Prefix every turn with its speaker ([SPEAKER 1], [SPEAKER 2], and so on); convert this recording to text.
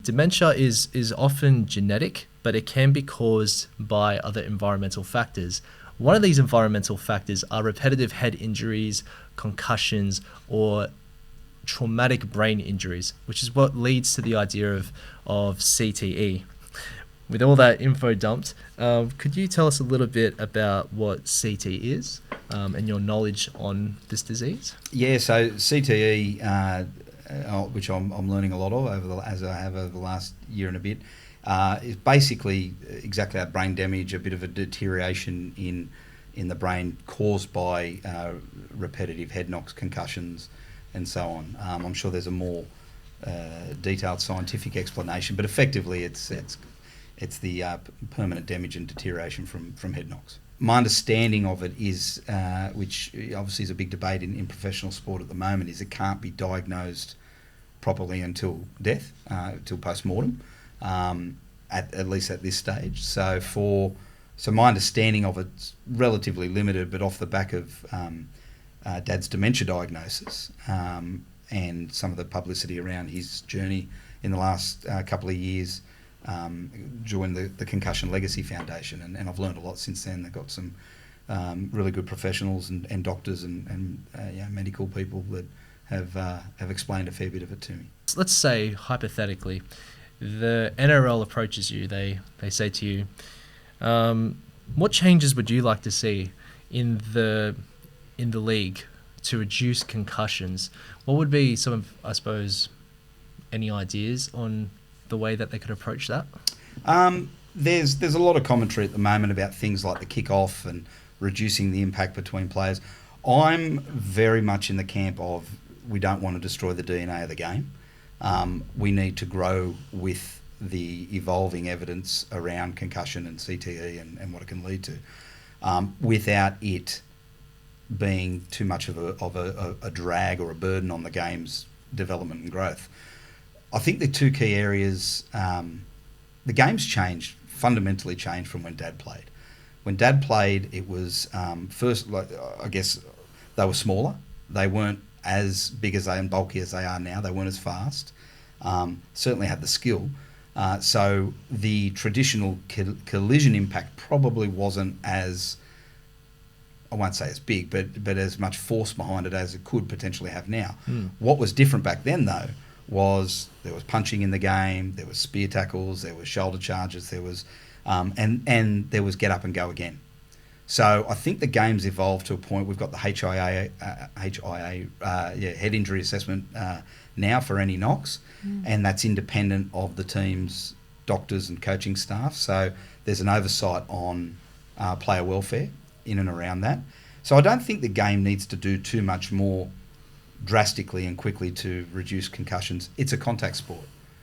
[SPEAKER 1] dementia is often genetic, but it can be caused by other environmental factors. One of these environmental factors are repetitive head injuries, concussions, or traumatic brain injuries, which is what leads to the idea of CTE. With all that info dumped, could you tell us a little bit about what CTE is and your knowledge on this disease?
[SPEAKER 2] Yeah, so CTE, which I'm learning a lot of as I have over the last year and a bit, is basically exactly that: brain damage, a bit of a deterioration in the brain caused by repetitive head knocks, concussions, and so on. I'm sure there's a more detailed scientific explanation, but effectively it's the permanent damage and deterioration from head knocks. My understanding of it is, which obviously is a big debate in professional sport at the moment, is it can't be diagnosed properly until death, till post-mortem, at least at this stage. So my understanding of it's relatively limited, but off the back of Dad's dementia diagnosis and some of the publicity around his journey in the last couple of years, joined the Concussion Legacy Foundation, and I've learned a lot since then. They've got some really good professionals and doctors and medical people that have explained a fair bit of it to me.
[SPEAKER 1] Let's say, hypothetically, the NRL approaches you. They say to you, what changes would you like to see in the league to reduce concussions? What would be some of, I suppose, any ideas on the way that they could approach that?
[SPEAKER 2] There's a lot of commentary at the moment about things like the kick-off and reducing the impact between players. I'm very much in the camp of we don't want to destroy the DNA of the game. We need to grow with the evolving evidence around concussion and CTE and what it can lead to, without it being too much of a drag or a burden on the game's development and growth. I think the two key areas, the game's fundamentally changed from when Dad played. When Dad played, it was first, I guess, they were smaller. They weren't as big and bulky as they are now. They weren't as fast. Certainly had the skill. So the traditional collision impact probably wasn't as, I won't say as big, but as much force behind it as it could potentially have now. What was different back then, though, was there was punching in the game, there was spear tackles, there was shoulder charges, there was and there was get up and go again. So I think the game's evolved to a point. We've got the HIA head injury assessment now for any knocks, and that's independent of the team's doctors and coaching staff. So there's an oversight on player welfare in and around that. So I don't think the game needs to do too much more drastically and quickly to reduce concussions. It's a contact sport.